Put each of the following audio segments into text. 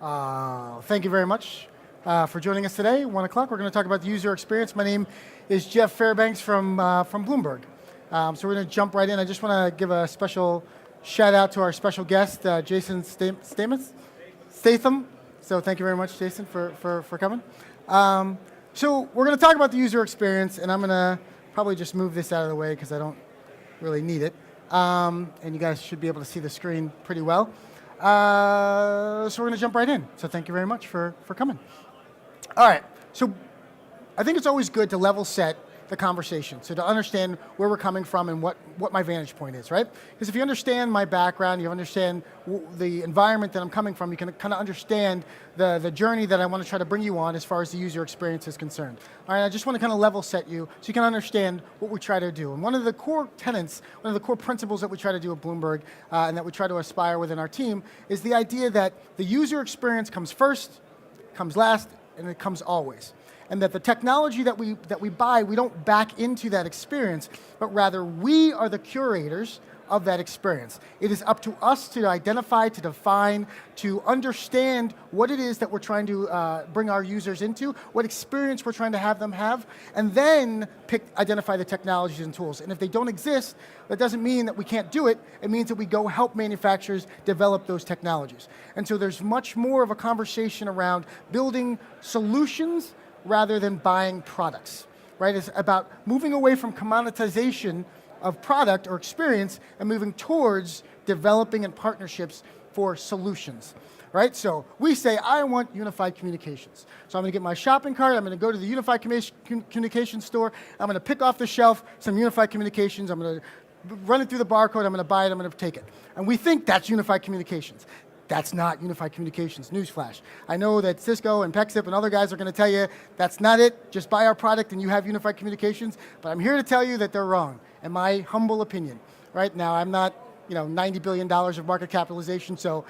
Thank you very much for joining us today. 1 o'clock, we're going to talk about the user experience. My name is Jeff Fairbanks from Bloomberg. So we're going to jump right in. I just want to give a special shout out to our special guest, Jason Statham. So thank you very much, Jason, for coming. So we're going to talk about the user experience, and I'm going to probably just move this out of the way because I don't really need it. And you guys should be able to see the screen pretty well. So we're going to jump right in. So thank you very much for coming. All right. So I think it's always good to level set the conversation, so to understand where we're coming from and what my vantage point is, right? Because if you understand my background, you understand the environment that I'm coming from, you can kind of understand the journey that I want to try to bring you on as far as the user experience is concerned. All right, I just want to kind of level set you so you can understand what we try to do. And one of the core tenets, one of the core principles that we try to do at Bloomberg and that we try to aspire within our team is the idea that the user experience comes first, comes last, and it comes always. And that the technology that we buy, we don't back into that experience, but rather we are the curators of that experience. It is up to us to identify, to define, to understand what it is that we're trying to bring our users into, what experience we're trying to have them have, and then identify the technologies and tools. And if they don't exist, that doesn't mean that we can't do it. It means that we go help manufacturers develop those technologies. And so there's much more of a conversation around building solutions rather than buying products, right? It's about moving away from commoditization of product or experience and moving towards developing and partnerships for solutions, right? So we say, I want unified communications. So I'm going to get my shopping cart, I'm going to go to the unified communications store, I'm going to pick off the shelf some unified communications, I'm going to run it through the barcode, I'm going to buy it, I'm going to take it. And we think that's unified communications. That's not unified communications, newsflash. I know that Cisco and Pexip and other guys are going to tell you that's not it, just buy our product and you have unified communications, but I'm here to tell you that they're wrong, in my humble opinion. Right now, I'm not $90 billion of market capitalization, so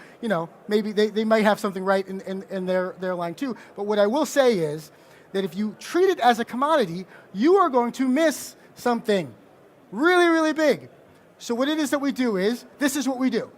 maybe they might have something right in their line too, but what I will say is that if you treat it as a commodity, you are going to miss something really, really big. So what it is that we do is, this is what we do.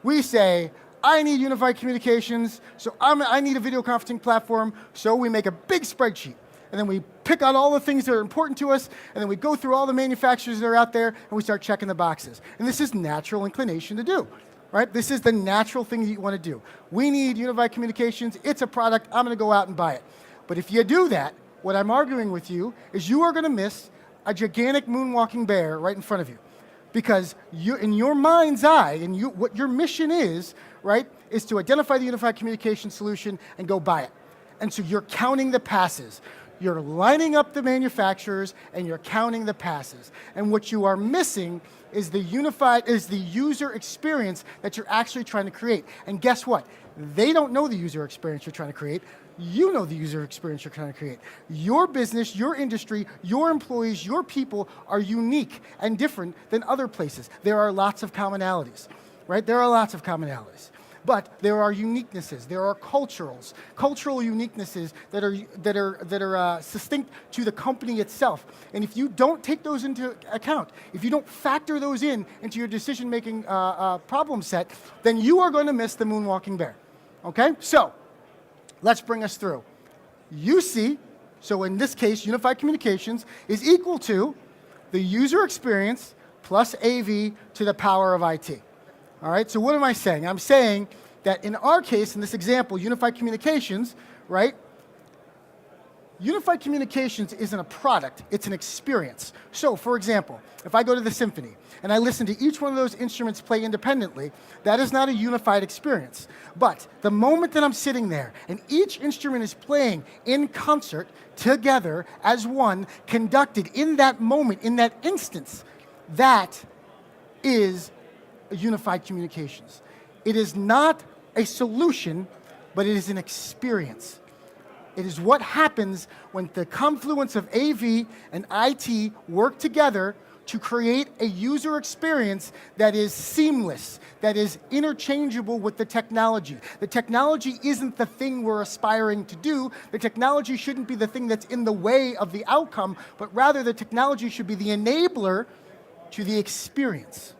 We say, I need unified communications, so I need a video conferencing platform, so we make a big spreadsheet. And then we pick out all the things that are important to us, and then we go through all the manufacturers that are out there, and we start checking the boxes. And this is natural inclination to do, right? This is the natural thing that you want to do. We need unified communications, it's a product, I'm going to go out and buy it. But if you do that, what I'm arguing with you is you are going to miss a gigantic moonwalking bear right in front of you. Because in your mind's eye, and what your mission is, right, is to identify the unified communication solution and go buy it. And so you're counting the passes. You're lining up the manufacturers and you're counting the passes. And what you are missing is the user experience that you're actually trying to create. And guess what? They don't know the user experience you're trying to create. You know the user experience you're trying to create. Your business, your industry, your employees, your people are unique and different than other places. There are lots of commonalities, right? There are lots of commonalities. But there are uniquenesses. There are cultural uniquenesses that are distinct to the company itself. And if you don't take those into account, if you don't factor those into your decision-making problem set, then you are going to miss the moonwalking bear. Okay? So let's bring us through. UC, so in this case, unified communications, is equal to the user experience plus AV to the power of IT. All right, so what am I saying? I'm saying that in our case, in this example, unified communications, right? Unified communications isn't a product, it's an experience. So, for example, if I go to the symphony and I listen to each one of those instruments play independently, that is not a unified experience. But the moment that I'm sitting there and each instrument is playing in concert, together, as one, conducted in that moment, in that instance, that is unified communications. It is not a solution, but it is an experience. It is what happens when the confluence of AV and IT work together to create a user experience that is seamless, that is interchangeable with the technology. The technology isn't the thing we're aspiring to do. The technology shouldn't be the thing that's in the way of the outcome, but rather the technology should be the enabler to the experience.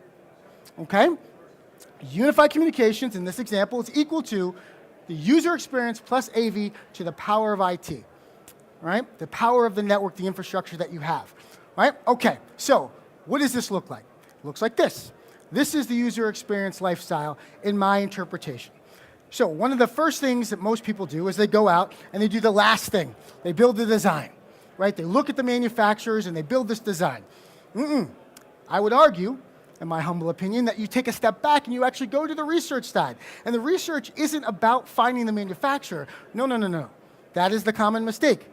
Okay? Unified communications, in this example, is equal to The user experience plus AV to the power of IT, right? The power of the network, the infrastructure that you have, right? Okay, so what does this look like? It looks like this. This is the user experience lifestyle in my interpretation. So one of the first things that most people do is they go out and they do the last thing. They build the design, right? They look at the manufacturers and they build this design. I would argue, in my humble opinion, that you take a step back and you actually go to the research side. And the research isn't about finding the manufacturer. No. That is the common mistake.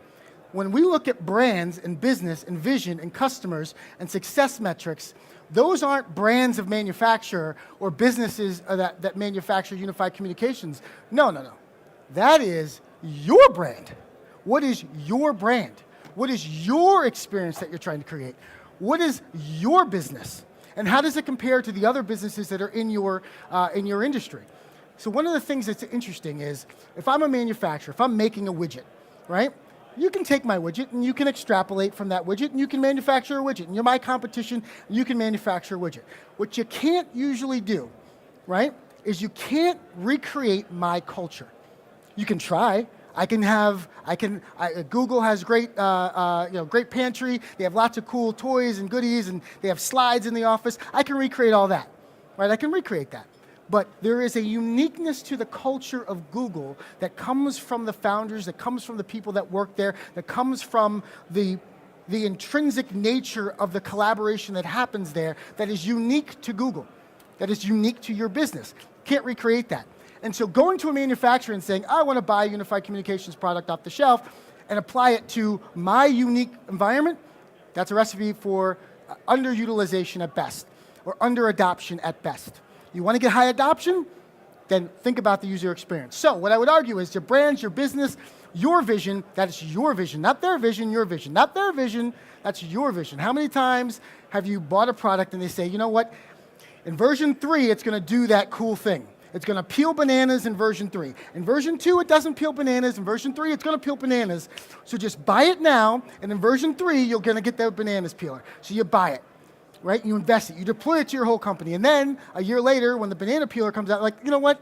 When we look at brands and business and vision and customers and success metrics, those aren't brands of manufacturer or businesses that manufacture unified communications. No. That is your brand. What is your brand? What is your experience that you're trying to create? What is your business? And how does it compare to the other businesses that are in your industry? So one of the things that's interesting is, if I'm a manufacturer, if I'm making a widget, right? You can take my widget and you can extrapolate from that widget and you can manufacture a widget. And you're my competition, and you can manufacture a widget. What you can't usually do, right, is you can't recreate my culture. You can try. Google has great, great pantry. They have lots of cool toys and goodies, and they have slides in the office. I can recreate all that, right? I can recreate that. But there is a uniqueness to the culture of Google that comes from the founders, that comes from the people that work there, that comes from the intrinsic nature of the collaboration that happens there, that is unique to Google, that is unique to your business. Can't recreate that. And so going to a manufacturer and saying, I want to buy a unified communications product off the shelf and apply it to my unique environment, that's a recipe for underutilization at best, or under-adoption at best. You want to get high adoption? Then think about the user experience. So what I would argue is your brand, your business, your vision, that is your vision. Not their vision, your vision. Not their vision, that's your vision. How many times have you bought a product and they say, you know what, in version 3, it's going to do that cool thing. It's going to peel bananas in version 3. In version 2, it doesn't peel bananas. In version 3, it's going to peel bananas. So just buy it now, and in version 3, you're going to get the bananas peeler. So you buy it. Right? You invest it, you deploy it to your whole company. And then a year later, when the banana peeler comes out, like, you know what?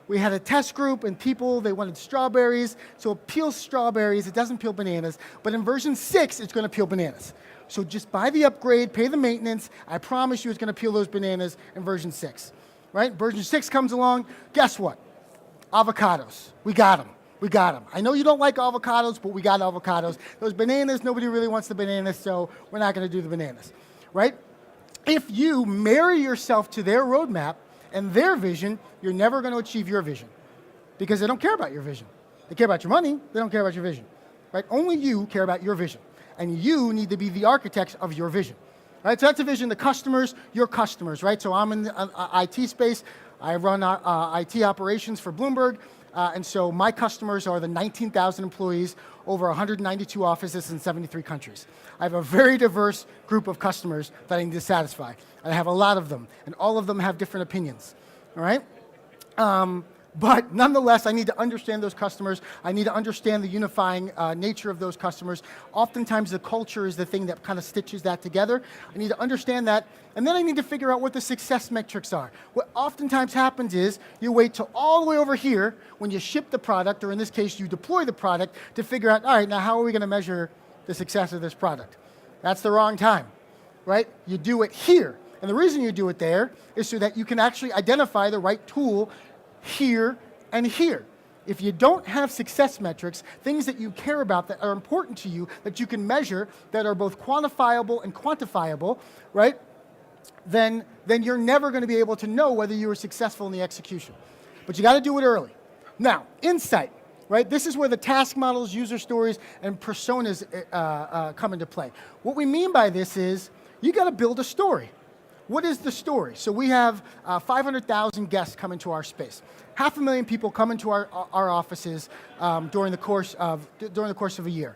We had a test group and people, they wanted strawberries. So it peels strawberries, it doesn't peel bananas. But in version 6, it's going to peel bananas. So just buy the upgrade, pay the maintenance. I promise you it's going to peel those bananas in version 6. Right? Version 6 comes along, guess what? Avocados. We got them. I know you don't like avocados, but we got avocados. Those bananas, nobody really wants the bananas, so we're not going to do the bananas. Right? If you marry yourself to their roadmap and their vision, you're never going to achieve your vision, because they don't care about your vision. They care about your money. They don't care about your vision. Right? Only you care about your vision, and you need to be the architects of your vision. Right? So that's a vision. The customers, your customers. Right? So I'm in the IT space. I run IT operations for Bloomberg, and so my customers are the 19,000 employees, over 192 offices in 73 countries. I have a very diverse group of customers that I need to satisfy. I have a lot of them, and all of them have different opinions, all right? But nonetheless, I need to understand those customers. I need to understand the unifying nature of those customers. Oftentimes, the culture is the thing that kind of stitches that together. I need to understand that, and then I need to figure out what the success metrics are. What oftentimes happens is you wait till all the way over here when you ship the product, or in this case, you deploy the product, to figure out, all right, now how are we going to measure the success of this product? That's the wrong time, right? You do it here. And the reason you do it there is so that you can actually identify the right tool here and here. If you don't have success metrics, things that you care about that are important to you, that you can measure, that are both quantifiable and quantifiable, right? Then you're never going to be able to know whether you were successful in the execution. But you got to do it early. Now, insight, right? This is where the task models, user stories, and personas come into play. What we mean by this is you got to build a story. What is the story? So we have 500,000 guests come into our space. 500,000 people come into our offices during the course of a year.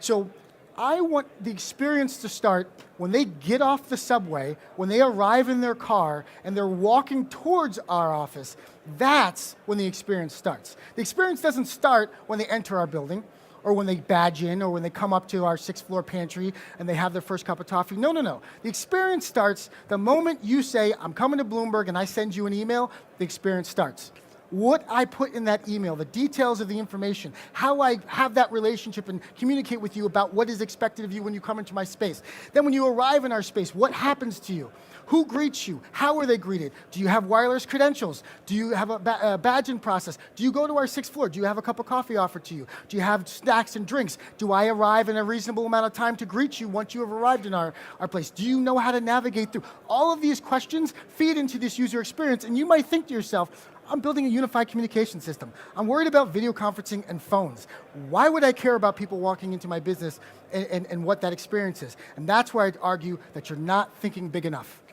So I want the experience to start when they get off the subway, when they arrive in their car, and they're walking towards our office. That's when the experience starts. The experience doesn't start when they enter our building, or when they badge in, or when they come up to our 6th floor pantry and they have their first cup of coffee. No. The experience starts the moment you say, I'm coming to Bloomberg, and I send you an email, the experience starts. what I put in that email, the details of the information, how I have that relationship and communicate with you about what is expected of you when you come into my space. Then when you arrive in our space, what happens to you? Who greets you? How are they greeted? Do you have wireless credentials? Do you have a badging process? Do you go to our 6th floor? Do you have a cup of coffee offered to you? Do you have snacks and drinks? Do I arrive in a reasonable amount of time to greet you once you have arrived in our place? Do you know how to navigate through? All of these questions feed into this user experience, and you might think to yourself, I'm building a unified communication system. I'm worried about video conferencing and phones. Why would I care about people walking into my business and what that experience is? And that's where I'd argue that you're not thinking big enough.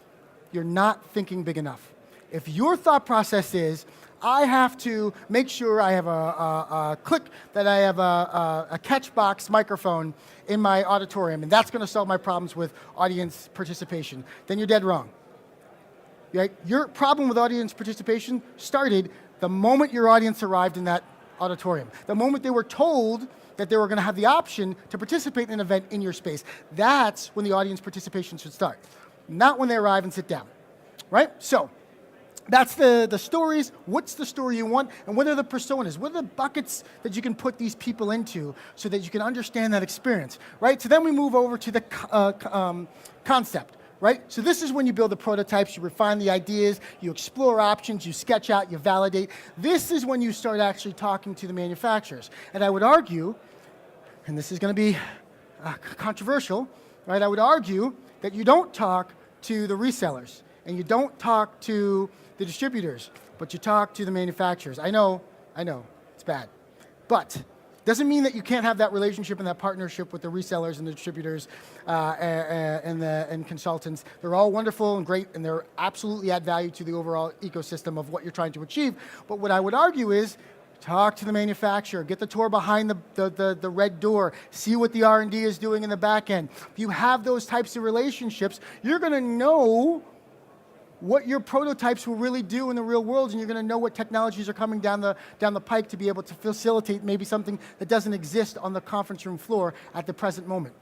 You're not thinking big enough. If your thought process is, I have to make sure I have a click, that I have a catchbox microphone in my auditorium, and that's going to solve my problems with audience participation, then you're dead wrong. Right? Your problem with audience participation started the moment your audience arrived in that auditorium. The moment they were told that they were going to have the option to participate in an event in your space. That's when the audience participation should start, not when they arrive and sit down. Right? So that's the stories. What's the story you want? And what are the personas? What are the buckets that you can put these people into so that you can understand that experience? Right? So then we move over to the concept. Right? So this is when you build the prototypes, you refine the ideas, you explore options, you sketch out, you validate. This is when you start actually talking to the manufacturers. And I would argue, and this is going to be controversial, right? I would argue that you don't talk to the resellers and you don't talk to the distributors, but you talk to the manufacturers. I know, it's bad. But doesn't mean that you can't have that relationship and that partnership with the resellers and the distributors and consultants. They're all wonderful and great, and they're absolutely add value to the overall ecosystem of what you're trying to achieve. But what I would argue is, talk to the manufacturer, get the tour behind the red door, see what the R&D is doing in the back end. If you have those types of relationships, you're going to know what your prototypes will really do in the real world, and you're going to know what technologies are coming down the pike to be able to facilitate maybe something that doesn't exist on the conference room floor at the present moment.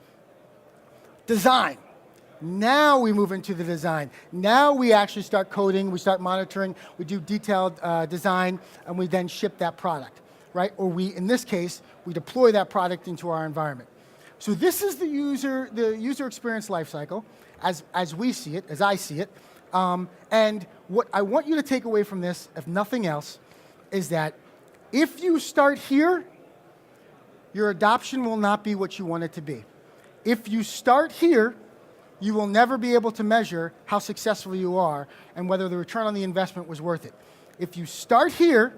Design. Now we move into the design. Now we actually start coding, we start monitoring, we do detailed design, and we then ship that product, right? Or we, in this case, we deploy that product into our environment. So this is the user experience lifecycle as we see it, as I see it. And what I want you to take away from this, if nothing else, is that if you start here, your adoption will not be what you want it to be. If you start here, you will never be able to measure how successful you are and whether the return on the investment was worth it. If you start here,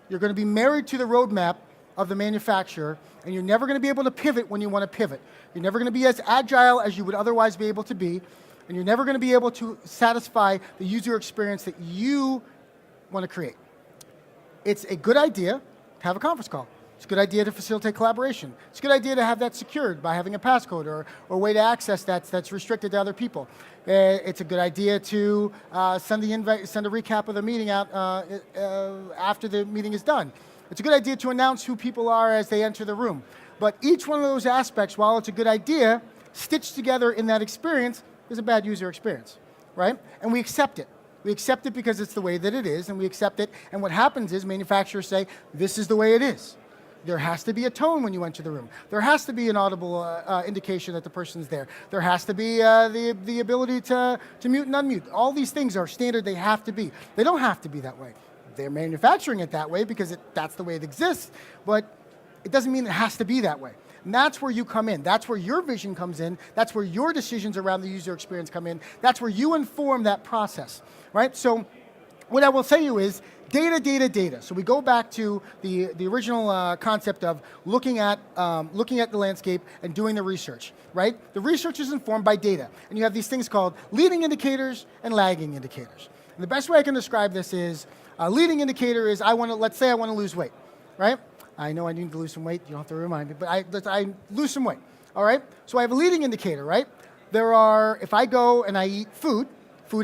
you're going to be married to the roadmap of the manufacturer, and you're never going to be able to pivot when you want to pivot. You're never going to be as agile as you would otherwise be able to be, and you're never going to be able to satisfy the user experience that you want to create. It's a good idea to have a conference call. It's a good idea to facilitate collaboration. It's a good idea to have that secured by having a passcode or a way to access that's restricted to other people. It's a good idea to send a recap of the meeting out after the meeting is done. It's a good idea to announce who people are as they enter the room. But each one of those aspects, while it's a good idea, stitched together in that experience, is a bad user experience, right? And we accept it. We accept it because it's the way that it is, and we accept it. And what happens is manufacturers say, this is the way it is. There has to be a tone when you enter the room. There has to be an audible indication that the person's there. There has to be the ability to mute and unmute. All these things are standard. They have to be. They don't have to be that way. They're manufacturing it that way because that's the way it exists, but it doesn't mean it has to be that way. And that's where you come in. That's where your vision comes in. That's where your decisions around the user experience come in. That's where you inform that process, right? So what I will say to you is data, data, data. So we go back to the original concept of looking at the landscape and doing the research, right? The research is informed by data. And you have these things called leading indicators and lagging indicators. And the best way I can describe this is a leading indicator is let's say I want to lose weight, right? I know I need to lose some weight. You don't have to remind me, but I lose some weight, all right? So I have a leading indicator, right? If I go and I eat food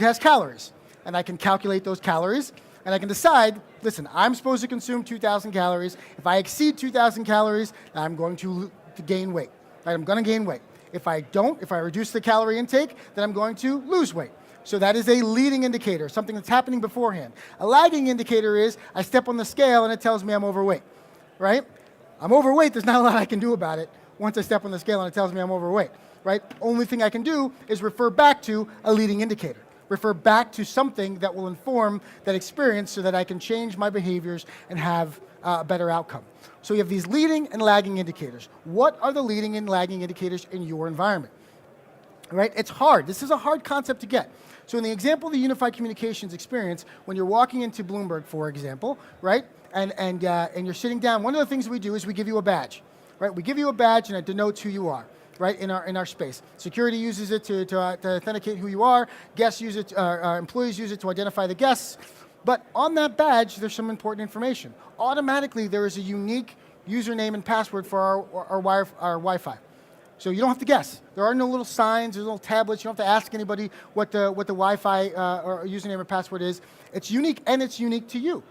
has calories, and I can calculate those calories, and I can decide, listen, I'm supposed to consume 2,000 calories. If I exceed 2,000 calories, I'm going to gain weight, right? I'm going to gain weight. If I reduce the calorie intake, then I'm going to lose weight. So that is a leading indicator, something that's happening beforehand. A lagging indicator is I step on the scale and it tells me I'm overweight, right? I'm overweight, there's not a lot I can do about it once I step on the scale and it tells me I'm overweight, right? Only thing I can do is refer back to a leading indicator. Refer back to something that will inform that experience so that I can change my behaviors and have a better outcome. So you have these leading and lagging indicators. What are the leading and lagging indicators in your environment? Right? It's hard. This is a hard concept to get. So in the example of the unified communications experience, when you're walking into Bloomberg, for example, right, and you're sitting down, one of the things we do is we give you a badge, right? We give you a badge and it denotes who you are, right, in our space. Security uses it to authenticate who you are. Guests use it, employees use it to identify the guests. But on that badge, there's some important information. Automatically, there is a unique username and password for our Wi-Fi. So you don't have to guess. There are no little signs, there's little tablets. You don't have to ask anybody what the Wi-Fi or username or password is. It's unique, and it's unique to you.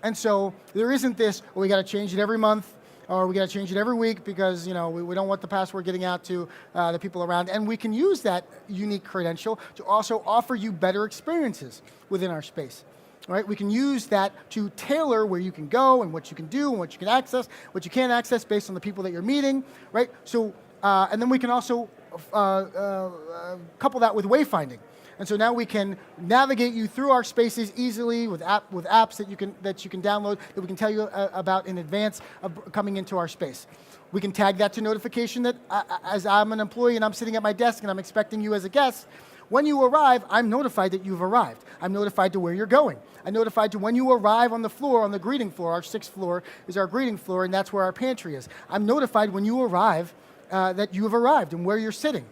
And so there isn't this, we got to change it every month, or we got to change it every week because we don't want the password getting out to the people around. And we can use that unique credential to also offer you better experiences within our space. Right? We can use that to tailor where you can go and what you can do and what you can access, what you can't access based on the people that you're meeting, right? So, and then we can also couple that with wayfinding. And so now we can navigate you through our spaces easily with apps that you can download that we can tell you about in advance of coming into our space. We can tag that to notification that as I'm an employee and I'm sitting at my desk and I'm expecting you as a guest, when you arrive, I'm notified that you've arrived. I'm notified to where you're going. I'm notified to when you arrive on the floor, on the greeting floor. Our 6th floor is our greeting floor, and that's where our pantry is. I'm notified when you arrive that you have arrived and where you're sitting.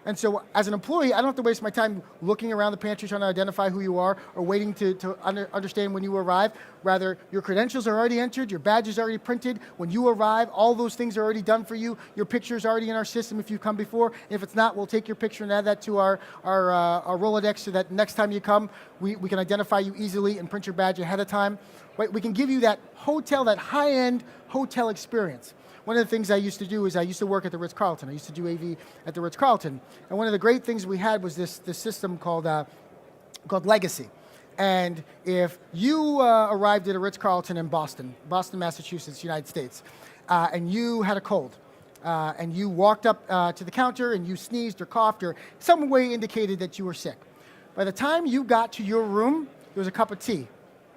And so as an employee, I don't have to waste my time looking around the pantry trying to identify who you are or waiting to understand when you arrive. Rather, your credentials are already entered, your badge is already printed. When you arrive, all those things are already done for you. Your picture is already in our system if you've come before. And if it's not, we'll take your picture and add that to our Rolodex so that next time you come, we can identify you easily and print your badge ahead of time. Right? We can give you that high-end hotel experience. One of the things I used to do is I used to work at the Ritz-Carlton. I used to do AV at the Ritz-Carlton. And one of the great things we had was this system called Legacy. And if you arrived at a Ritz-Carlton in Boston, Massachusetts, United States, and you had a cold, and you walked up to the counter and you sneezed or coughed or some way indicated that you were sick, by the time you got to your room, there was a cup of tea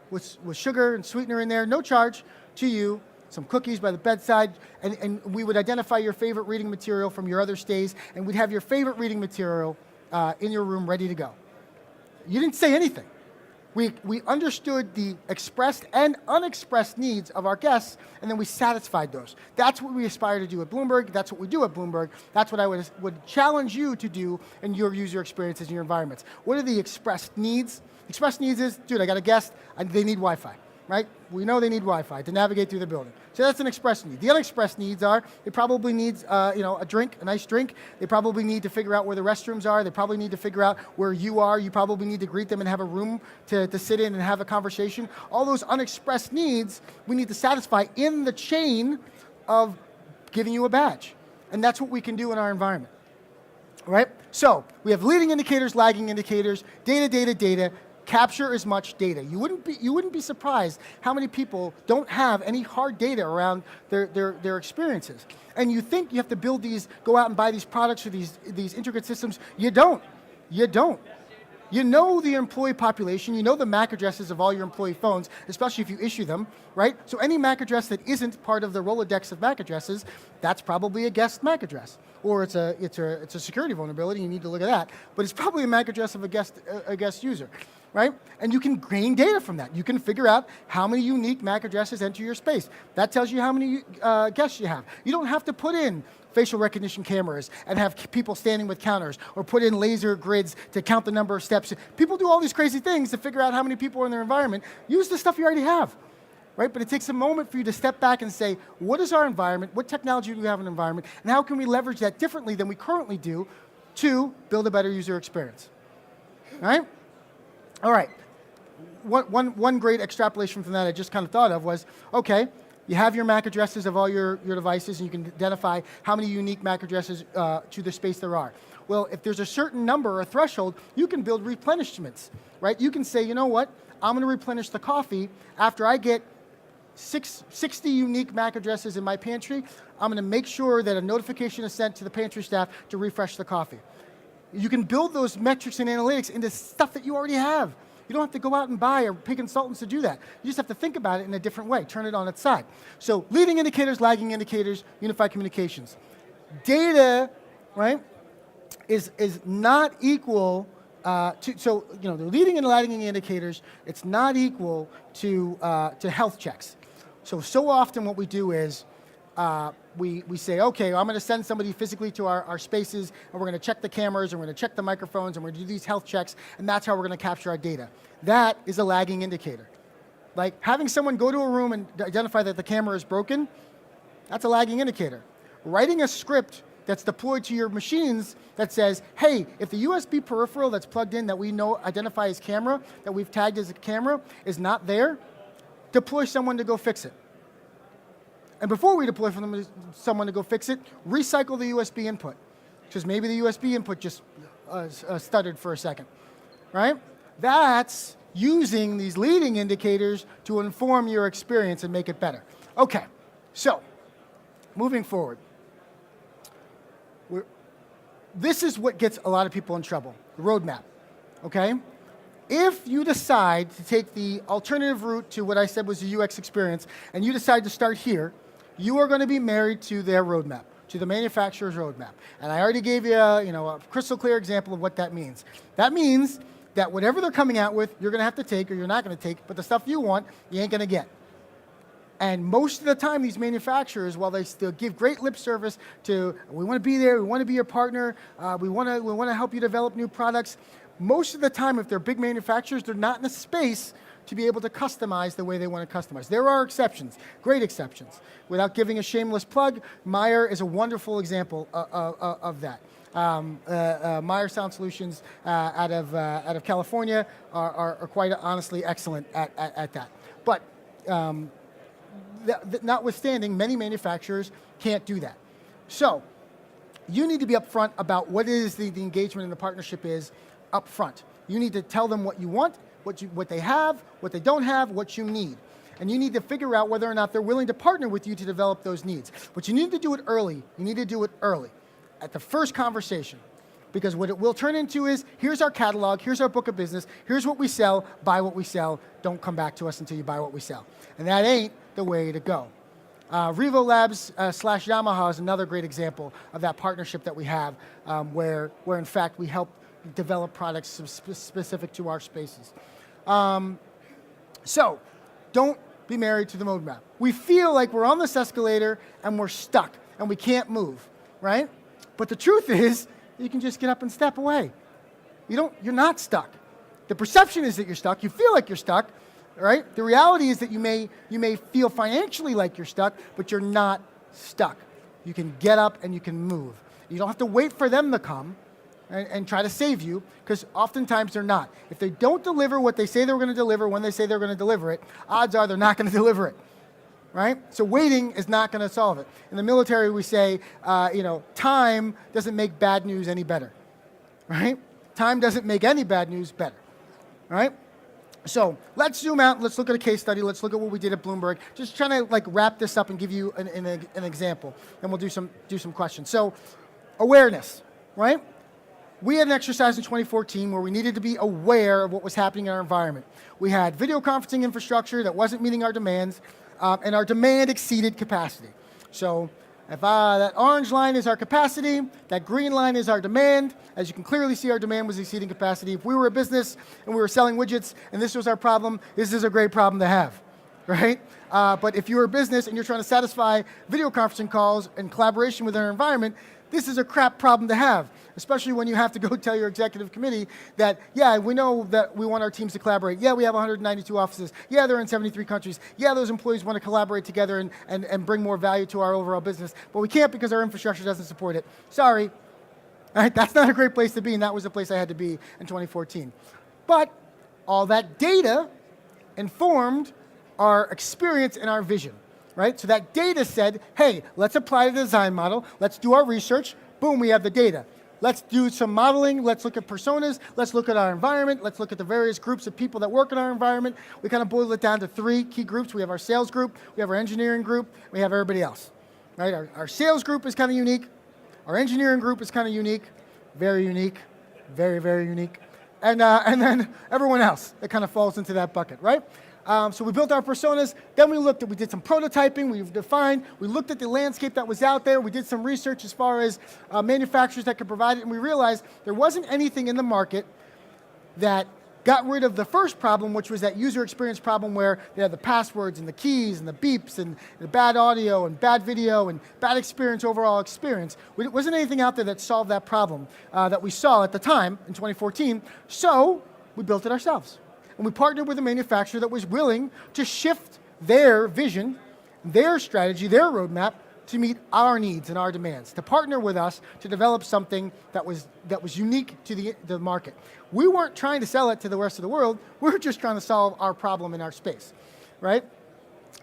with sugar and sweetener in there, no charge to you, some cookies by the bedside, and we would identify your favorite reading material from your other stays, and we'd have your favorite reading material in your room ready to go. You didn't say anything. We understood the expressed and unexpressed needs of our guests, and then we satisfied those. That's what we aspire to do at Bloomberg. That's what we do at Bloomberg. That's what I would challenge you to do in your user experiences in your environments. What are the expressed needs? Expressed needs is, dude, I got a guest, and they need Wi-Fi. Right? We know they need Wi-Fi to navigate through the building. So that's an expressed need. The unexpressed needs are, they probably need a drink, a nice drink. They probably need to figure out where the restrooms are. They probably need to figure out where you are. You probably need to greet them and have a room to sit in and have a conversation. All those unexpressed needs we need to satisfy in the chain of giving you a badge. And that's what we can do in our environment. Right? So we have leading indicators, lagging indicators, data. Capture as much data. You wouldn't be surprised how many people don't have any hard data around their experiences. And you think you have to go out and buy these products or these intricate systems. You don't. You know the employee population, you know the MAC addresses of all your employee phones, especially if you issue them, right? So any MAC address that isn't part of the Rolodex of MAC addresses, that's probably a guest MAC address. Or it's a security vulnerability, you need to look at that. But it's probably a MAC address of a guest user. Right? And you can gain data from that. You can figure out how many unique MAC addresses enter your space. That tells you how many guests you have. You don't have to put in facial recognition cameras and have people standing with counters or put in laser grids to count the number of steps. People do all these crazy things to figure out how many people are in their environment. Use the stuff you already have. Right? But it takes a moment for you to step back and say, what is our environment? What technology do we have in the environment? And how can we leverage that differently than we currently do to build a better user experience? Right? All right, one great extrapolation from that I just kind of thought of was, okay, You have your MAC addresses of all your devices, and you can identify how many unique MAC addresses to the space there are. Well, if there's a certain number or a threshold, you can build replenishments, right? You can say, you know what, I'm going to replenish the coffee after I get 60 unique MAC addresses in my pantry. I'm going to make sure that a notification is sent to the pantry staff to refresh the coffee. You can build those metrics and analytics into stuff that you already have. You don't have to go out and buy or pay consultants to do that. You just have to think about it in a different way, turn it on its side. So leading indicators, lagging indicators, unified communications. Data, right, is not equal so the leading and lagging indicators, it's not equal to health checks. So often what we do is we say, okay, I'm going to send somebody physically to our spaces, and we're going to check the cameras, and we're going to check the microphones, and we're going to do these health checks, and that's how we're going to capture our data. That is a lagging indicator. Like having someone go to a room and identify that the camera is broken, that's a lagging indicator. Writing a script that's deployed to your machines that says, hey, if the USB peripheral that's plugged in that we know identify as camera, that we've tagged as a camera, is not there, deploy someone to go fix it. And before we deploy someone to go fix it, recycle the USB input, because maybe the USB input just stuttered for a second, right? That's using these leading indicators to inform your experience and make it better. Okay, so moving forward. This is what gets a lot of people in trouble, the roadmap, okay? If you decide to take the alternative route to what I said was the UX experience, and you decide to start here, you are going to be married to their roadmap, to the manufacturer's roadmap. And I already gave you a crystal clear example of what that means. That means that whatever they're coming out with, you're going to have to take or you're not going to take, but the stuff you want, you ain't going to get. And most of the time, these manufacturers, while they still give great lip service to, we want to be there, we want to be your partner, we want to help you develop new products, most of the time, if they're big manufacturers, they're not in a space to be able to customize the way they want to customize. There are exceptions, great exceptions. Without giving a shameless plug, Meyer is a wonderful example of that. Meyer Sound Solutions out of California are quite honestly excellent at that. But notwithstanding, many manufacturers can't do that. So you need to be upfront about what is the engagement and the partnership is upfront. You need to tell them what you want, what they have, what they don't have, what you need. And you need to figure out whether or not they're willing to partner with you to develop those needs. But you need to do it early. You need to do it early, at the first conversation. Because what it will turn into is, here's our catalog, here's our book of business, here's what we sell, buy what we sell, don't come back to us until you buy what we sell. And that ain't the way to go. Revo Labs / Yamaha is another great example of that partnership that we have, where in fact we help develop products specific to our spaces. So, don't be married to the roadmap. We feel like we're on this escalator and we're stuck and we can't move, right? But the truth is, you can just get up and step away. You're not stuck. The perception is that you're stuck. You feel like you're stuck, right? The reality is that you may feel financially like you're stuck, but you're not stuck. You can get up and you can move. You don't have to wait for them to come and try to save you, because oftentimes they're not. If they don't deliver what they say they're going to deliver when they say they're going to deliver it, odds are they're not going to deliver it, right? So waiting is not going to solve it. In the military, we say, time doesn't make bad news any better, right? Time doesn't make any bad news better, right? So let's zoom out. Let's look at a case study. Let's look at what we did at Bloomberg. Just trying to wrap this up and give you an example, and we'll do some questions. So awareness, right? We had an exercise in 2014 where we needed to be aware of what was happening in our environment. We had video conferencing infrastructure that wasn't meeting our demands, and our demand exceeded capacity. So if that orange line is our capacity, that green line is our demand. As you can clearly see, our demand was exceeding capacity. If we were a business and we were selling widgets and this was our problem, this is a great problem to have, right? But if you're a business and you're trying to satisfy video conferencing calls and collaboration with our environment, this is a crap problem to have, especially when you have to go tell your executive committee that, yeah, we know that we want our teams to collaborate. Yeah, we have 192 offices. Yeah, they're in 73 countries. Yeah, those employees want to collaborate together and bring more value to our overall business. But we can't because our infrastructure doesn't support it. Sorry. All right, that's not a great place to be, and that was the place I had to be in 2014. But all that data informed our experience and our vision. right? So that data said, hey, let's apply the design model, let's do our research, boom, we have the data. Let's do some modeling, let's look at personas, let's look at our environment, let's look at the various groups of people that work in our environment. We kind of boiled it down to 3 key groups. We have our sales group, we have our engineering group, we have everybody else. Right? Our sales group is kind of unique, our engineering group is kind of unique, very, very unique. And then everyone else that kind of falls into that bucket, right? So we built our personas, then we did some prototyping, we defined, we looked at the landscape that was out there, we did some research as far as manufacturers that could provide it, and we realized there wasn't anything in the market that got rid of the first problem, which was that user experience problem where they had the passwords and the keys and the beeps and the bad audio and bad video and bad experience, overall experience. There wasn't anything out there that solved that problem that we saw at the time in 2014, so we built it ourselves. And we partnered with a manufacturer that was willing to shift their vision, their strategy, their roadmap to meet our needs and our demands, to partner with us to develop something that was unique to the market. We weren't trying to sell it to the rest of the world, we were just trying to solve our problem in our space, right?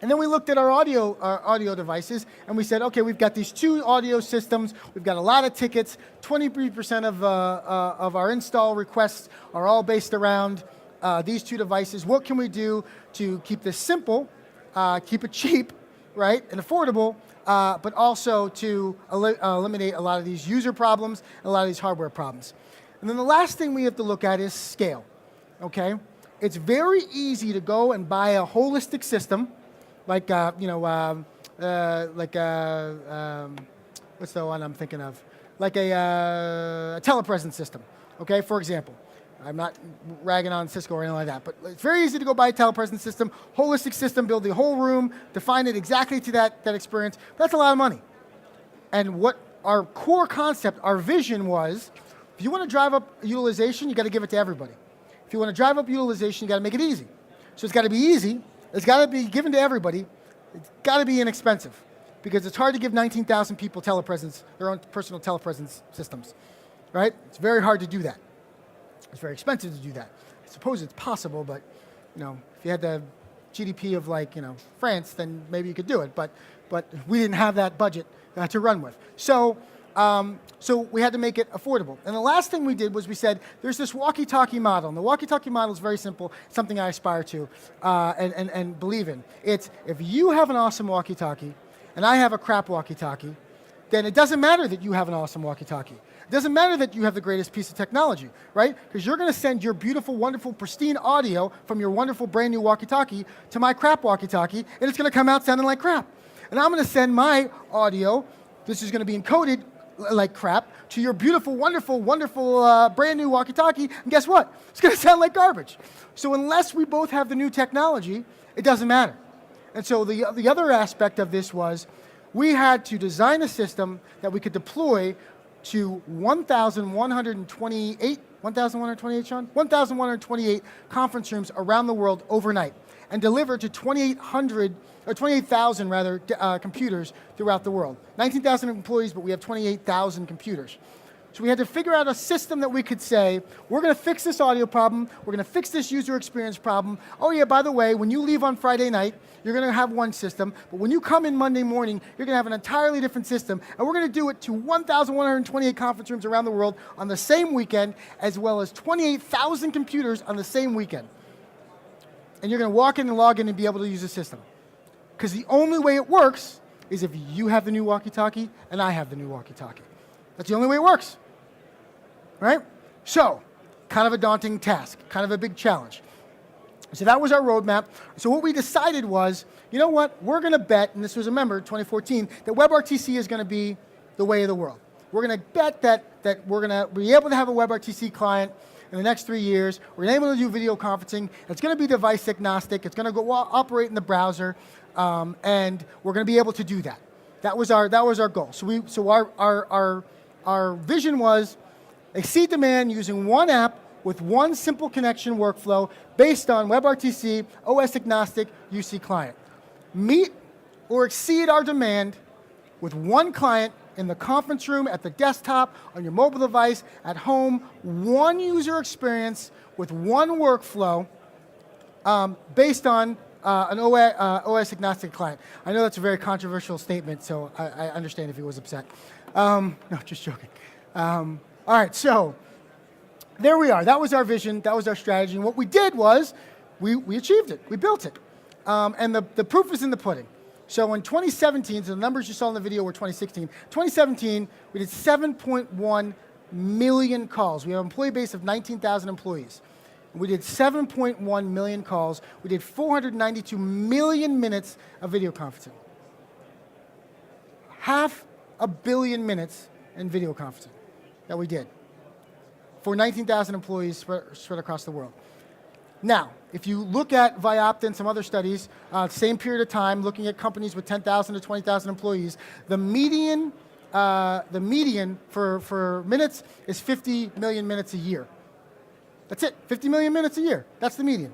And then we looked at our audio devices, and we said, okay, we've got these 2 audio systems, we've got a lot of tickets, 23% of our install requests are all based around these 2 devices. What can we do to keep this simple, keep it cheap, right, and affordable, but also to eliminate a lot of these user problems and a lot of these hardware problems. And then the last thing we have to look at is scale, okay? It's very easy to go and buy a holistic system, like, what's the one I'm thinking of? Like a telepresence system, okay, for example. I'm not ragging on Cisco or anything like that, but it's very easy to go buy a telepresence system, holistic system, build the whole room, define it exactly to that experience. That's a lot of money. And what our core concept, our vision was, if you want to drive up utilization, you got to give it to everybody. If you want to drive up utilization, you got to make it easy. So it's got to be easy, it's got to be given to everybody, it's got to be inexpensive, because it's hard to give 19,000 people telepresence, their own personal telepresence systems, right? It's very hard to do that. It's very expensive to do that. I suppose it's possible, but if you had the GDP of France, then maybe you could do it. But we didn't have that budget to run with. So we had to make it affordable. And the last thing we did was we said, there's this walkie-talkie model. And the walkie-talkie model is very simple, something I aspire to and believe in. It's if you have an awesome walkie-talkie and I have a crap walkie-talkie, then it doesn't matter that you have an awesome walkie-talkie. It doesn't matter that you have the greatest piece of technology, right? Because you're going to send your beautiful, wonderful, pristine audio from your wonderful, brand new walkie-talkie to my crap walkie-talkie, and it's going to come out sounding like crap. And I'm going to send my audio, this is going to be encoded like crap, to your beautiful, wonderful, wonderful, brand new walkie-talkie, and guess what? It's going to sound like garbage. So unless we both have the new technology, it doesn't matter. And so the other aspect of this was we had to design a system that we could deploy to 1,128 conference rooms around the world overnight and deliver to 28,000 computers throughout the world. 19,000 employees, but we have 28,000 computers. So we had to figure out a system that we could say, we're going to fix this audio problem, we're going to fix this user experience problem. Oh yeah, by the way, when you leave on Friday night, you're going to have one system, but when you come in Monday morning, you're going to have an entirely different system, and we're going to do it to 1,128 conference rooms around the world on the same weekend, as well as 28,000 computers on the same weekend. And you're going to walk in and log in and be able to use the system. Because the only way it works is if you have the new walkie-talkie and I have the new walkie-talkie. That's the only way it works. Right? So, kind of a daunting task, kind of a big challenge. So that was our roadmap. So what we decided was, you know what, we're going to bet, and this was, remember, 2014, that WebRTC is going to be the way of the world. We're going to bet that we're going to be able to have a WebRTC client in the next 3 years. We're going to be able to do video conferencing. It's going to be device agnostic. It's going to go operate in the browser, and we're going to be able to do that. That was our goal. So our vision was exceed demand using one app with one simple connection workflow based on WebRTC, OS agnostic, UC client. Meet or exceed our demand with one client in the conference room, at the desktop, on your mobile device, at home, one user experience with one workflow based on OS agnostic client. I know that's a very controversial statement, so I understand if he was upset. No, just joking. All right, so there we are. That was our vision. That was our strategy. And what we did was we achieved it. We built it. And the proof is in the pudding. So in 2017, so the numbers you saw in the video were 2016. 2017, we did 7.1 million calls. We have an employee base of 19,000 employees. We did 7.1 million calls. We did 492 million minutes of video conferencing. 500 million minutes in video conferencing that we did for 19,000 employees spread across the world. Now, if you look at Viopta and some other studies, same period of time, looking at companies with 10,000 to 20,000 employees, the median for minutes is 50 million minutes a year. That's it, 50 million minutes a year. That's the median.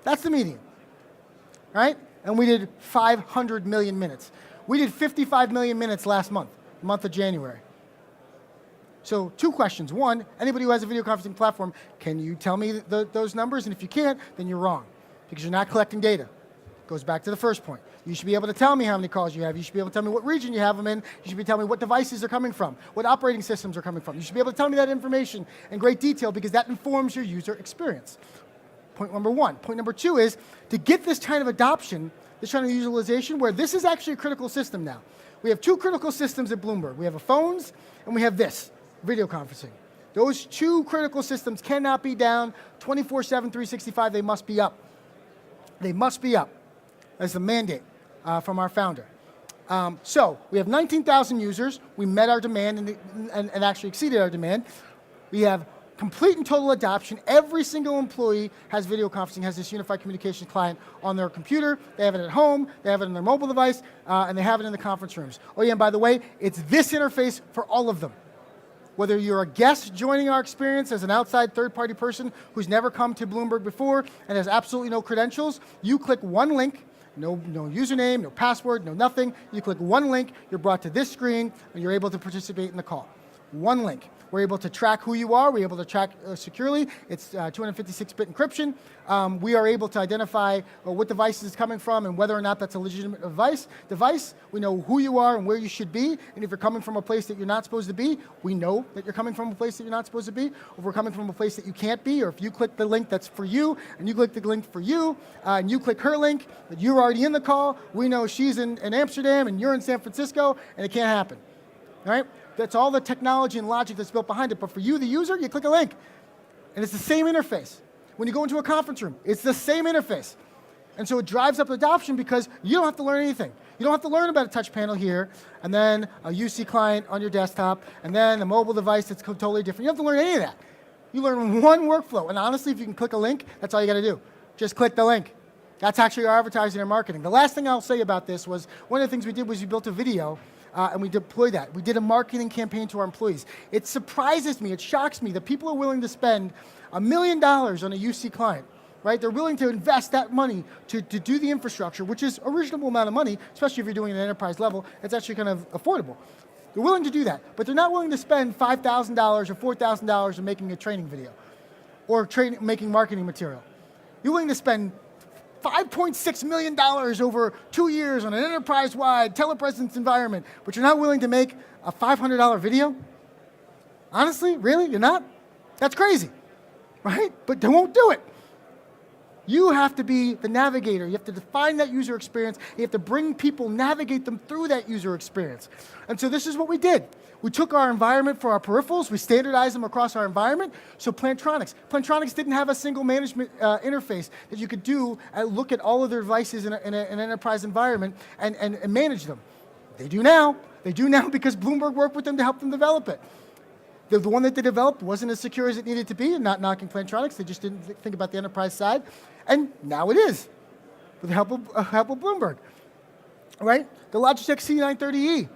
That's the median, right? And we did 500 million minutes. We did 55 million minutes last month, the month of January. So 2 questions. 1, anybody who has a video conferencing platform, can you tell me those numbers? And if you can't, then you're wrong, because you're not collecting data. Goes back to the first point. You should be able to tell me how many calls you have. You should be able to tell me what region you have them in. You should be telling me what devices they're coming from, what operating systems are coming from. You should be able to tell me that information in great detail, because that informs your user experience. Point number 1. Point number 2 is to get this kind of adoption, this kind of utilization, where this is actually a critical system now. We have 2 critical systems at Bloomberg. We have phones and we have this, video conferencing. Those 2 critical systems cannot be down 24/7, 365. They must be up. They must be up. That's the mandate from our founder. So we have 19,000 users. We met our demand and actually exceeded our demand. We have complete and total adoption. Every single employee has video conferencing, has this unified communications client on their computer. They have it at home, they have it on their mobile device, and they have it in the conference rooms. Oh yeah, and by the way, it's this interface for all of them. Whether you're a guest joining our experience as an outside third-party person who's never come to Bloomberg before and has absolutely no credentials, you click one link, no username, no password, no nothing. You click one link, you're brought to this screen, and you're able to participate in the call. One link. We're able to track who you are. We're able to track securely. It's 256-bit encryption. We are able to identify what device it's coming from and whether or not that's a legitimate device. We know who you are and where you should be. And if you're coming from a place that you're not supposed to be, we know that you're coming from a place that you're not supposed to be. If we're coming from a place that you can't be, or if you click the link that's for you, and you click the link for you, and you click her link, that you're already in the call, we know she's in Amsterdam and you're in San Francisco, and it can't happen. All right? That's all the technology and logic that's built behind it. But for you, the user, you click a link. And it's the same interface. When you go into a conference room, it's the same interface. And so it drives up adoption because you don't have to learn anything. You don't have to learn about a touch panel here, and then a UC client on your desktop, and then a mobile device that's totally different. You don't have to learn any of that. You learn one workflow. And honestly, if you can click a link, that's all you got to do. Just click the link. That's actually our advertising and marketing. The last thing I'll say about this was one of the things we did was we built a video and we deployed that. We did a marketing campaign to our employees. It surprises me, it shocks me that people are willing to spend $1 million on a UC client, right? They're willing to invest that money to do the infrastructure, which is a reasonable amount of money, especially if you're doing it at an enterprise level. It's actually kind of affordable. They're willing to do that, but they're not willing to spend $5,000 or $4,000 on making a training video or making marketing material. You're willing to spend $5.6 million over 2 years on an enterprise-wide telepresence environment, but you're not willing to make a $500 video? Honestly, really, you're not? That's crazy, right? But they won't do it. You have to be the navigator. You have to define that user experience. You have to bring people, navigate them through that user experience. And so this is what we did. We took our environment for our peripherals, we standardized them across our environment. So Plantronics didn't have a single management interface that you could do and look at all of their devices in an enterprise environment and manage them. They do now. They do now because Bloomberg worked with them to help them develop it. The one that they developed wasn't as secure as it needed to be, and not knocking Plantronics. They just didn't think about the enterprise side. And now it is, with the help of Bloomberg. Right? The Logitech C930E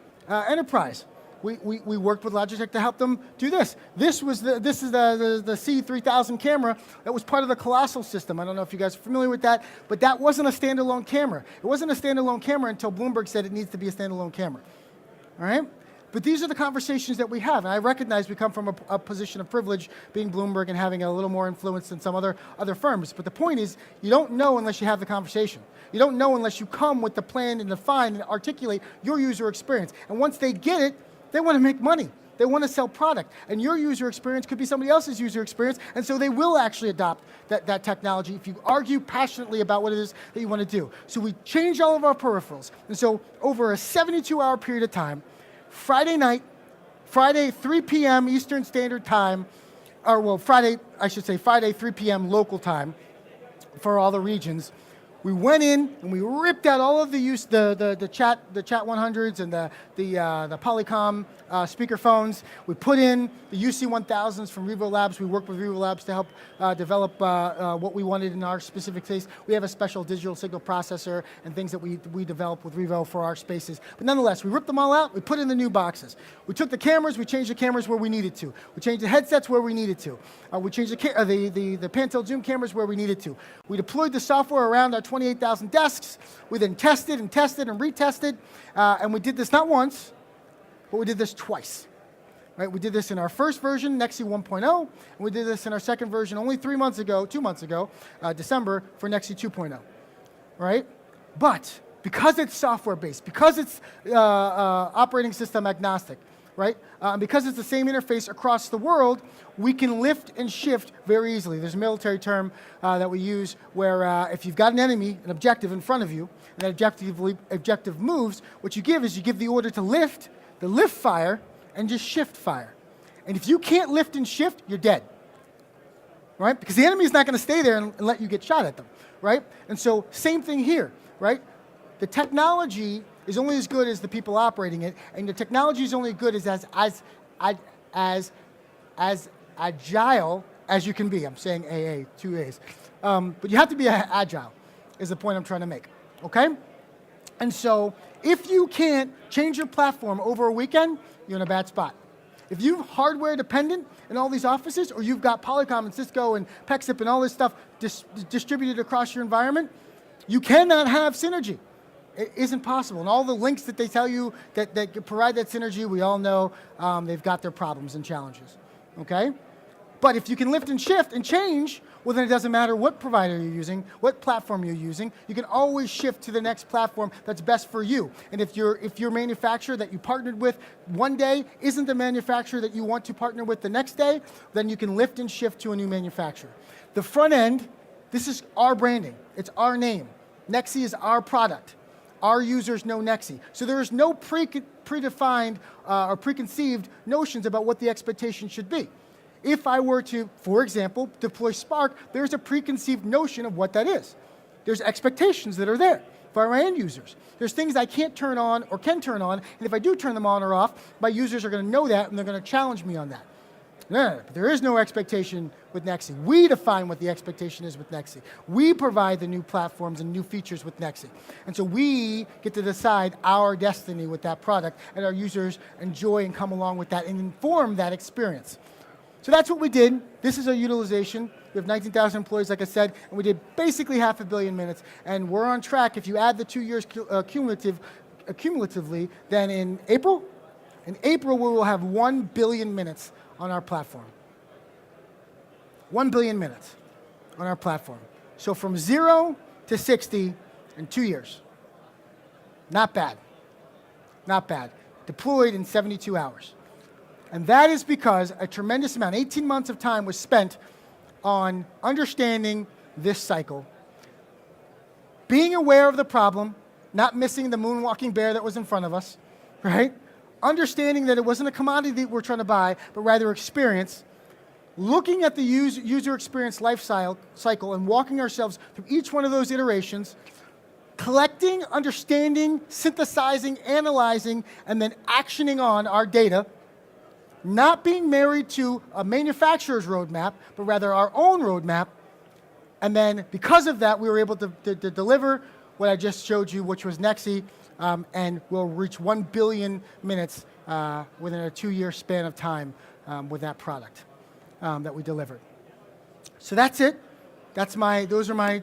enterprise. We worked with Logitech to help them do this. This is the C3000 camera that was part of the Colossal system. I don't know if you guys are familiar with that, but that wasn't a standalone camera. It wasn't a standalone camera until Bloomberg said it needs to be a standalone camera. All right? But these are the conversations that we have, and I recognize we come from a position of privilege, being Bloomberg and having a little more influence than some other firms. But the point is, you don't know unless you have the conversation. You don't know unless you come with the plan and define and articulate your user experience. And once they get it, they want to make money. They want to sell product. And your user experience could be somebody else's user experience, and so they will actually adopt that technology if you argue passionately about what it is that you want to do. So we change all of our peripherals. And so over a 72-hour period of time, Friday night, Friday 3 p.m. Eastern Standard Time, or well, Friday 3 p.m. local time for all the regions. We went in and we ripped out all of the chat 100s and the Polycom speakerphones. We put in the UC 1000s from Revo Labs. We worked with Revo Labs to help develop what we wanted in our specific case. We have a special digital signal processor and things that we developed with Revo for our spaces. But nonetheless, we ripped them all out. We put in the new boxes. We took the cameras. We changed the cameras where we needed to. We changed the headsets where we needed to. We changed the pan-tilt zoom cameras where we needed to. We deployed the software around our 28,000 desks. We then tested and tested and retested, and we did this not once, but we did this twice. Right? We did this in our first version, Nexi 1.0, and we did this in our second version only 2 months ago, December, for Nexi 2.0. Right? But because it's software-based, because it's operating system agnostic, right? Because it's the same interface across the world, we can lift and shift very easily. There's a military term that we use where if you've got an enemy, an objective in front of you, and that objective moves, what you give is you give the order to lift, the lift fire, and just shift fire. And if you can't lift and shift, you're dead. Right? Because the enemy is not going to stay there and let you get shot at them. Right? And so same thing here. Right? The technology is only as good as the people operating it, and the technology is only good as agile as you can be. I'm saying AA, 2 A's. But you have to be agile, is the point I'm trying to make, okay? And so if you can't change your platform over a weekend, you're in a bad spot. If you're hardware dependent in all these offices, or you've got Polycom and Cisco and Pexip and all this stuff distributed across your environment, you cannot have synergy. It isn't possible. And all the links that they tell you that provide that synergy, we all know they've got their problems and challenges, okay? But if you can lift and shift and change, well, then it doesn't matter what provider you're using, what platform you're using, you can always shift to the next platform that's best for you. And if your manufacturer that you partnered with one day isn't the manufacturer that you want to partner with the next day, then you can lift and shift to a new manufacturer. The front end, this is our branding. It's our name. Nexi is our product. Our users know Nexi. So there is no predefined or preconceived notions about what the expectation should be. If I were to, for example, deploy Spark, there's a preconceived notion of what that is. There's expectations that are there for our end users. There's things I can't turn on or can turn on, and if I do turn them on or off, my users are going to know that, and they're going to challenge me on that. No, there is no expectation with Nexi. We define what the expectation is with Nexi. We provide the new platforms and new features with Nexi. And so we get to decide our destiny with that product, and our users enjoy and come along with that and inform that experience. So that's what we did. This is our utilization. We have 19,000 employees, like I said, and we did basically 500 million minutes. And we're on track. If you add the 2 years cumulatively, then in April we will have 1 billion minutes on our platform. 1 billion minutes on our platform. So from 0 to 60 in 2 years. Not bad. Not bad. Deployed in 72 hours. And that is because a tremendous amount, 18 months of time was spent on understanding this cycle, being aware of the problem, not missing the moonwalking bear that was in front of us, right? Understanding that it wasn't a commodity that we're trying to buy, but rather experience, looking at the user experience life cycle and walking ourselves through each one of those iterations, collecting, understanding, synthesizing, analyzing, and then actioning on our data, not being married to a manufacturer's roadmap, but rather our own roadmap. And then because of that, we were able to deliver what I just showed you, which was Nexi, and we'll reach 1 billion minutes within a 2-year span of time with that product that we delivered. So that's it. Those are my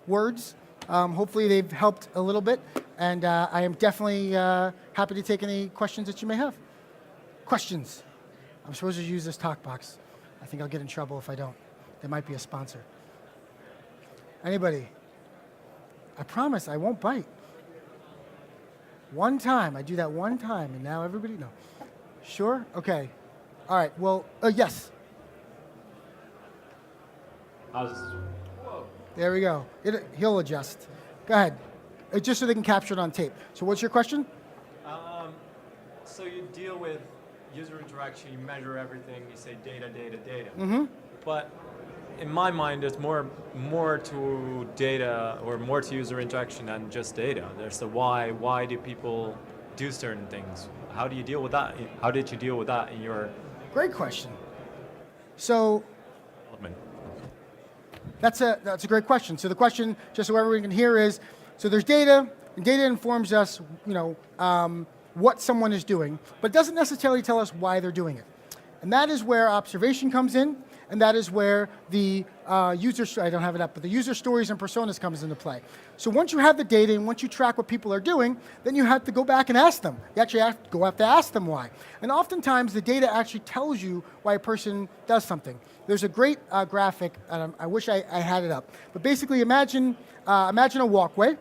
words. Hopefully they've helped a little bit, and I am definitely happy to take any questions that you may have. Questions? I'm supposed to use this talk box. I think I'll get in trouble if I don't. There might be a sponsor. Anybody? I promise I won't bite. One time, I do that one time, and now everybody, no. Sure? Okay. All right, well, yes. There we go. He'll adjust. Go ahead. Just so they can capture it on tape. So what's your question? So you deal with user interaction, you measure everything, you say data, data, data. Mm-hmm. But in my mind, there's more to data or more to user interaction than just data. There's the why. Why do people do certain things? How do you deal with that? How did you deal with that in your Great question. So development? that's a great question. So the question, just so everyone can hear, is so there's data, and data informs us, what someone is doing, but doesn't necessarily tell us why they're doing it. And that is where observation comes in, and that is where the I don't have it up, but the user stories and personas comes into play. So once you have the data and once you track what people are doing, then you have to go back and ask them. You actually have to ask them why. And oftentimes the data actually tells you why a person does something. There's a great graphic, and I wish I had it up, but basically imagine a walkway,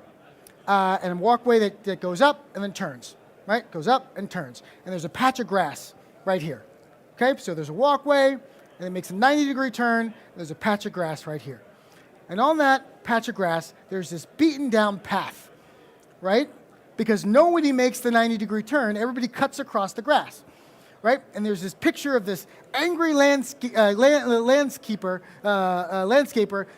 and a walkway that goes up and then turns. Right? Goes up and turns. And there's a patch of grass right here. Okay, so there's a walkway, and it makes a 90-degree turn, and there's a patch of grass right here. And on that patch of grass, there's this beaten down path, right? Because nobody makes the 90-degree turn, everybody cuts across the grass, right? And there's this picture of this angry landscaper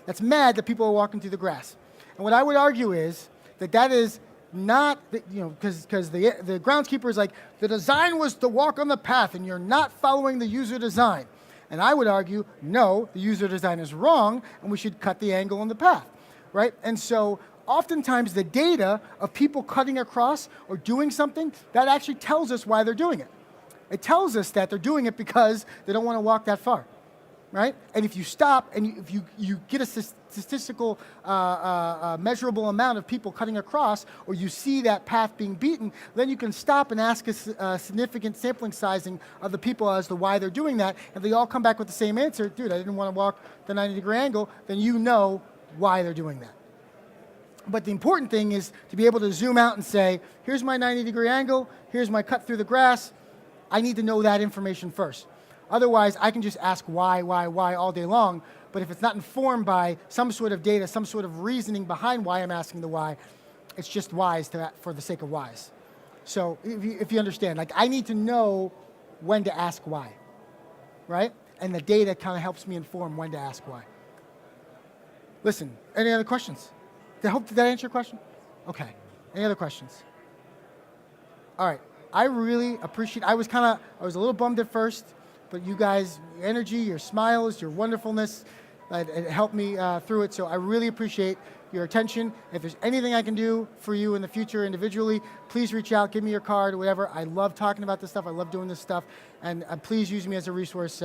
that's mad that people are walking through the grass. And what I would argue is that is not, because the groundskeeper is like, the design was to walk on the path and you're not following the user design. And I would argue, no, the user design is wrong and we should cut the angle on the path, right? And so oftentimes the data of people cutting across or doing something, that actually tells us why they're doing it. It tells us that they're doing it because they don't want to walk that far, right? And if you stop and if you get a statistical measurable amount of people cutting across, or you see that path being beaten, then you can stop and ask a significant sampling sizing of the people as to why they're doing that. If they all come back with the same answer, dude, I didn't want to walk the 90-degree angle, then you know why they're doing that. But the important thing is to be able to zoom out and say, here's my 90-degree angle, here's my cut through the grass. I need to know that information first. Otherwise, I can just ask why all day long, but if it's not informed by some sort of data, some sort of reasoning behind why I'm asking the why, it's just whys for the sake of whys. So if you understand, like I need to know when to ask why, right? And the data kind of helps me inform when to ask why. Listen, any other questions? Did that answer your question? Okay, any other questions? All right, I really appreciate, I was a little bummed at first, but you guys, your energy, your smiles, your wonderfulness, it helped me through it. So I really appreciate your attention. If there's anything I can do for you in the future individually, please reach out, give me your card, or whatever. I love talking about this stuff. I love doing this stuff. And please use me as a resource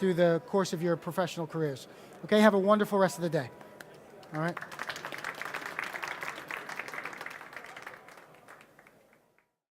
through the course of your professional careers. Okay, have a wonderful rest of the day. All right.